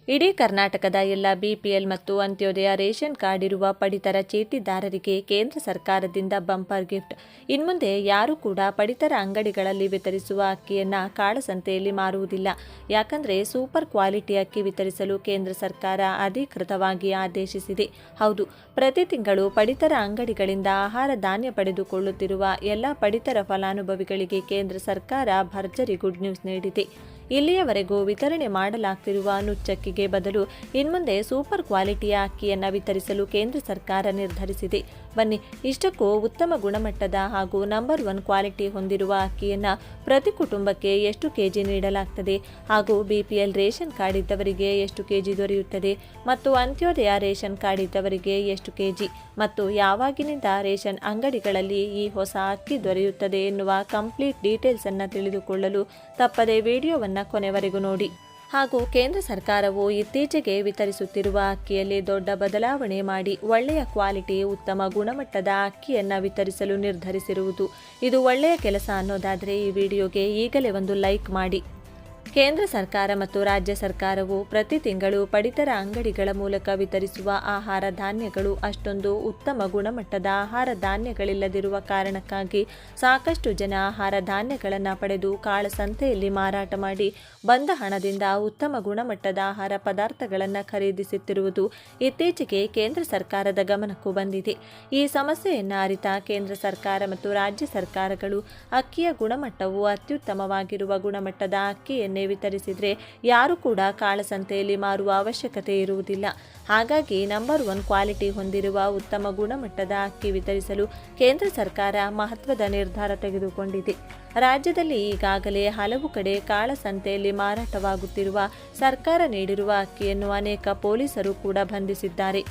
ಇಡೀ ಕರ್ನಾಟಕದ ಎಲ್ಲ ಬಿಪಿಎಲ್ ಮತ್ತು ಅಂತ್ಯೋದಯ ರೇಷನ್ ಕಾರ್ಡ್ ಇರುವ ಪಡಿತರ ಚೀಟಿದಾರರಿಗೆ ಕೇಂದ್ರ ಸರ್ಕಾರದಿಂದ ಬಂಪರ್ ಗಿಫ್ಟ್. ಇನ್ಮುಂದೆ ಯಾರೂ ಕೂಡ ಪಡಿತರ ಅಂಗಡಿಗಳಲ್ಲಿ ವಿತರಿಸುವ ಅಕ್ಕಿಯನ್ನು ಕಾಳಸಂತೆಯಲ್ಲಿ ಮಾರುವುದಿಲ್ಲ. ಯಾಕಂದರೆ ಸೂಪರ್ ಕ್ವಾಲಿಟಿ ಅಕ್ಕಿ ವಿತರಿಸಲು ಕೇಂದ್ರ ಸರ್ಕಾರ ಅಧಿಕೃತವಾಗಿ ಆದೇಶಿಸಿದೆ. ಹೌದು, ಪ್ರತಿ ತಿಂಗಳು ಪಡಿತರ ಅಂಗಡಿಗಳಿಂದ ಆಹಾರ ಧಾನ್ಯ ಪಡೆದುಕೊಳ್ಳುತ್ತಿರುವ ಎಲ್ಲ ಪಡಿತರ ಫಲಾನುಭವಿಗಳಿಗೆ ಕೇಂದ್ರ ಸರ್ಕಾರ ಭರ್ಜರಿ ಗುಡ್ ನ್ಯೂಸ್ ನೀಡಿದೆ. ಇಲ್ಲಿಯವರೆಗೂ ವಿತರಣೆ ಮಾಡಲಾಗ್ತಿರುವ ನುಚ್ಚಕ್ಕಿಗೆ ಬದಲು ಇನ್ಮುಂದೆ ಸೂಪರ್ ಕ್ವಾಲಿಟಿಯ ಅಕ್ಕಿಯನ್ನು ವಿತರಿಸಲು ಕೇಂದ್ರ ಸರ್ಕಾರ ನಿರ್ಧರಿಸಿದೆ. ಬನ್ನಿ, ಇಷ್ಟಕ್ಕೂ ಉತ್ತಮ ಗುಣಮಟ್ಟದ ಹಾಗೂ ನಂಬರ್ 1 ಕ್ವಾಲಿಟಿ ಹೊಂದಿರುವ ಅಕ್ಕಿಯನ್ನು ಪ್ರತಿ ಕುಟುಂಬಕ್ಕೆ ಎಷ್ಟು ಕೆಜಿ ನೀಡಲಾಗ್ತದೆ ಹಾಗೂ ಬಿಪಿಎಲ್ ರೇಷನ್ ಕಾರ್ಡ್ ಇದ್ದವರಿಗೆ ಎಷ್ಟು ಕೆಜಿ ದೊರೆಯುತ್ತದೆ ಮತ್ತು ಅಂತ್ಯೋದಯ ರೇಷನ್ ಕಾರ್ಡ್ ಇದ್ದವರಿಗೆ ಎಷ್ಟು ಕೆಜಿ ಮತ್ತು ಯಾವಾಗಿನಿಂದ ರೇಷನ್ ಅಂಗಡಿಗಳಲ್ಲಿ ಈ ಹೊಸ ಅಕ್ಕಿ ದೊರೆಯುತ್ತದೆ ಎನ್ನುವ ಕಂಪ್ಲೀಟ್ ಡೀಟೇಲ್ಸ್ ಅನ್ನು ತಿಳಿದುಕೊಳ್ಳಲು ತಪ್ಪದೆ ವಿಡಿಯೋವನ್ನು ಕೊನೆವರೆಗೂ ನೋಡಿ. ಹಾಗೂ ಕೇಂದ್ರ ಸರ್ಕಾರವು ಇತ್ತೀಚೆಗೆ ವಿತರಿಸುತ್ತಿರುವ ಅಕ್ಕಿಯಲ್ಲಿ ದೊಡ್ಡ ಬದಲಾವಣೆ ಮಾಡಿ ಒಳ್ಳೆಯ ಕ್ವಾಲಿಟಿ ಉತ್ತಮ ಗುಣಮಟ್ಟದ ಅಕ್ಕಿಯನ್ನು ವಿತರಿಸಲು ನಿರ್ಧರಿಸಿರುವುದು ಇದು ಒಳ್ಳೆಯ ಕೆಲಸ ಅನ್ನೋದಾದರೆ ಈ ವಿಡಿಯೋಗೆ ಈಗಲೇ ಒಂದು ಲೈಕ್ ಮಾಡಿ. ಕೇಂದ್ರ ಸರ್ಕಾರ ಮತ್ತು ರಾಜ್ಯ ಸರ್ಕಾರವು ಪ್ರತಿ ತಿಂಗಳು ಪಡಿತರ ಅಂಗಡಿಗಳ ಮೂಲಕ ವಿತರಿಸುವ ಆಹಾರ ಧಾನ್ಯಗಳು ಅಷ್ಟೊಂದು ಉತ್ತಮ ಗುಣಮಟ್ಟದ ಆಹಾರ ಧಾನ್ಯಗಳಿಲ್ಲದಿರುವ ಕಾರಣಕ್ಕಾಗಿ ಸಾಕಷ್ಟು ಜನ ಆಹಾರ ಧಾನ್ಯಗಳನ್ನು ಪಡೆದು ಕಾಳಸಂತೆಯಲ್ಲಿ ಮಾರಾಟ ಮಾಡಿ ಬಂದ ಹಣದಿಂದ ಉತ್ತಮ ಗುಣಮಟ್ಟದ ಆಹಾರ ಪದಾರ್ಥಗಳನ್ನು ಖರೀದಿಸುತ್ತಿರುವುದು ಇತ್ತೀಚೆಗೆ ಕೇಂದ್ರ ಸರ್ಕಾರದ ಗಮನಕ್ಕೂ ಬಂದಿದೆ. ಈ ಸಮಸ್ಯೆಯನ್ನು ಅರಿತ ಕೇಂದ್ರ ಸರ್ಕಾರ ಮತ್ತು ರಾಜ್ಯ ಸರ್ಕಾರಗಳು ಅಕ್ಕಿಯ ಗುಣಮಟ್ಟವು ಅತ್ಯುತ್ತಮವಾಗಿರುವ ಗುಣಮಟ್ಟದ ಅಕ್ಕಿಯನ್ನೇ ವಿತರಿಸಿದರೆ ಯಾರು ಕೂಡ ಕಾಳಸಂತೆಯಲ್ಲಿ ಮಾರುವ ಅವಶ್ಯಕತೆ ಇರುವುದಿಲ್ಲ. ಹಾಗಾಗಿ ನಂಬರ್ 1 ಕ್ವಾಲಿಟಿ ಹೊಂದಿರುವ ಉತ್ತಮ ಗುಣಮಟ್ಟದ ಅಕ್ಕಿ ವಿತರಿಸಲು ಕೇಂದ್ರ ಸರ್ಕಾರ ಮಹತ್ವದ ನಿರ್ಧಾರ ತೆಗೆದುಕೊಂಡಿದೆ. ರಾಜ್ಯದಲ್ಲಿ ಈಗಾಗಲೇ ಹಲವು ಕಡೆ ಕಾಳಸಂತೆಯಲ್ಲಿ ಮಾರಾಟವಾಗುತ್ತಿರುವ ಸರ್ಕಾರ ನೀಡಿರುವ ಅಕ್ಕಿಯನ್ನು ಅನೇಕ ಪೊಲೀಸರು ಕೂಡ ಬಂಧಿಸಿದ್ದಾರೆ.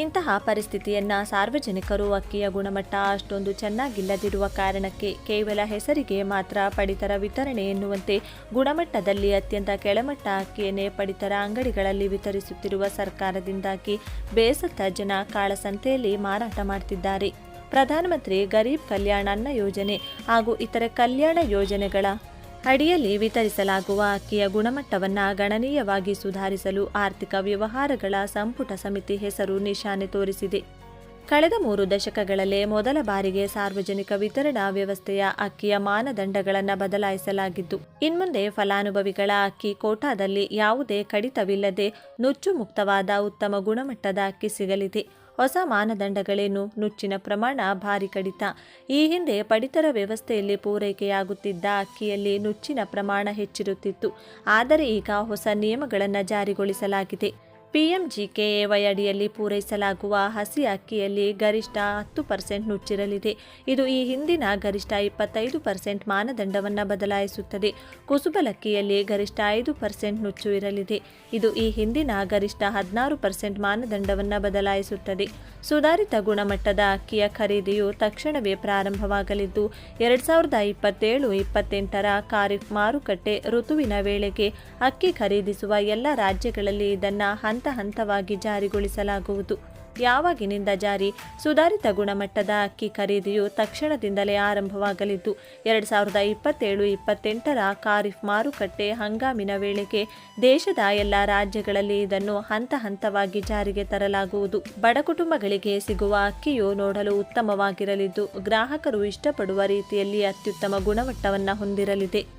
ಇಂತಹ ಪರಿಸ್ಥಿತಿಯನ್ನು ಸಾರ್ವಜನಿಕರು ಅಕ್ಕಿಯ ಗುಣಮಟ್ಟ ಅಷ್ಟೊಂದು ಚೆನ್ನಾಗಿಲ್ಲದಿರುವ ಕಾರಣಕ್ಕೆ ಕೇವಲ ಹೆಸರಿಗೆ ಮಾತ್ರ ಪಡಿತರ ವಿತರಣೆ ಎನ್ನುವಂತೆ ಗುಣಮಟ್ಟದಲ್ಲಿ ಅತ್ಯಂತ ಕೆಳಮಟ್ಟ ಅಕ್ಕಿಯನ್ನೇ ಪಡಿತರ ಅಂಗಡಿಗಳಲ್ಲಿ ವಿತರಿಸುತ್ತಿರುವ ಸರ್ಕಾರದಿಂದಾಗಿ ಬೇಸತ್ತ ಜನ ಕಾಳಸಂತೆಯಲ್ಲಿ ಮಾರಾಟ ಮಾಡ್ತಿದ್ದಾರೆ. ಪ್ರಧಾನಮಂತ್ರಿ ಗರೀಬ್ ಕಲ್ಯಾಣ ಅನ್ನ ಯೋಜನೆ ಹಾಗೂ ಇತರ ಕಲ್ಯಾಣ ಯೋಜನೆಗಳ ಅಡಿಯಲ್ಲಿ ವಿತರಿಸಲಾಗುವ ಅಕ್ಕಿಯ ಗುಣಮಟ್ಟವನ್ನು ಗಣನೀಯವಾಗಿ ಸುಧಾರಿಸಲು ಆರ್ಥಿಕ ವ್ಯವಹಾರಗಳ ಸಂಪುಟ ಸಮಿತಿ ಹೆಸರು ನಿಶಾನೆ ತೋರಿಸಿದೆ. ಕಳೆದ 3 ದಶಕಗಳಲ್ಲೇ ಮೊದಲ ಬಾರಿಗೆ ಸಾರ್ವಜನಿಕ ವಿತರಣಾ ವ್ಯವಸ್ಥೆಯ ಅಕ್ಕಿಯ ಮಾನದಂಡಗಳನ್ನು ಬದಲಾಯಿಸಲಾಗಿದ್ದು, ಇನ್ಮುಂದೆ ಫಲಾನುಭವಿಗಳ ಅಕ್ಕಿ ಕೋಟಾದಲ್ಲಿ ಯಾವುದೇ ಕಡಿತವಿಲ್ಲದೆ ನುಚ್ಚು ಮುಕ್ತವಾದ ಉತ್ತಮ ಗುಣಮಟ್ಟದ ಅಕ್ಕಿ ಸಿಗಲಿದೆ. ಹೊಸ ಮಾನದಂಡಗಳೇನು? ನುಚ್ಚಿನ ಪ್ರಮಾಣ ಭಾರಿ ಕಡಿತ. ಈ ಹಿಂದೆ ಪಡಿತರ ವ್ಯವಸ್ಥೆಯಲ್ಲಿ ಪೂರೈಕೆಯಾಗುತ್ತಿದ್ದ ಅಕ್ಕಿಯಲ್ಲಿ ನುಚ್ಚಿನ ಪ್ರಮಾಣ ಹೆಚ್ಚಿರುತ್ತಿತ್ತು. ಆದರೆ ಈಗ ಹೊಸ ನಿಯಮಗಳನ್ನು ಜಾರಿಗೊಳಿಸಲಾಗಿದೆ. PMGKAY ಅಡಿಯಲ್ಲಿ ಪೂರೈಸಲಾಗುವ ಹಸಿ ಅಕ್ಕಿಯಲ್ಲಿ ಗರಿಷ್ಠ 10% ನುಚ್ಚಿರಲಿದೆ. ಇದು ಈ ಹಿಂದಿನ ಗರಿಷ್ಠ 25% ಮಾನದಂಡವನ್ನು ಬದಲಾಯಿಸುತ್ತದೆ. ಕುಸುಬಲಕ್ಕಿಯಲ್ಲಿ ಗರಿಷ್ಠ 5% ನುಚ್ಚು ಇರಲಿದೆ. ಇದು ಈ ಹಿಂದಿನ ಗರಿಷ್ಠ 16% ಮಾನದಂಡವನ್ನು ಬದಲಾಯಿಸುತ್ತದೆ. ಸುಧಾರಿತ ಗುಣಮಟ್ಟದ ಅಕ್ಕಿಯ ಖರೀದಿಯು ತಕ್ಷಣವೇ ಪ್ರಾರಂಭವಾಗಲಿದ್ದು 2027-28ರ ಖಾರಿಫ್ ಮಾರುಕಟ್ಟೆ ಋತುವಿನ ವೇಳೆಗೆ ಅಕ್ಕಿ ಖರೀದಿಸುವ ಎಲ್ಲ ರಾಜ್ಯಗಳಲ್ಲಿ ಇದನ್ನು ಹಂತವಾಗಿ ಜಾರಿಗೊಳಿಸಲಾಗುವುದು. ಯಾವಾಗಿನಿಂದ ಜಾರಿ? ಸುಧಾರಿತ ಗುಣಮಟ್ಟದ ಅಕ್ಕಿ ಖರೀದಿಯು ತಕ್ಷಣದಿಂದಲೇ ಆರಂಭವಾಗಲಿದ್ದು 2027-28ರ ಖಾರಿಫ್ ಮಾರುಕಟ್ಟೆ ಹಂಗಾಮಿನ ವೇಳೆಗೆ ದೇಶದ ಎಲ್ಲ ರಾಜ್ಯಗಳಲ್ಲಿ ಇದನ್ನು ಹಂತವಾಗಿ ಜಾರಿಗೆ ತರಲಾಗುವುದು. ಬಡ ಕುಟುಂಬಗಳಿಗೆ ಸಿಗುವ ಅಕ್ಕಿಯು ನೋಡಲು ಉತ್ತಮವಾಗಿರಲಿದ್ದು ಗ್ರಾಹಕರು ಇಷ್ಟಪಡುವ ರೀತಿಯಲ್ಲಿ ಅತ್ಯುತ್ತಮ ಗುಣಮಟ್ಟವನ್ನು ಹೊಂದಿರಲಿದೆ.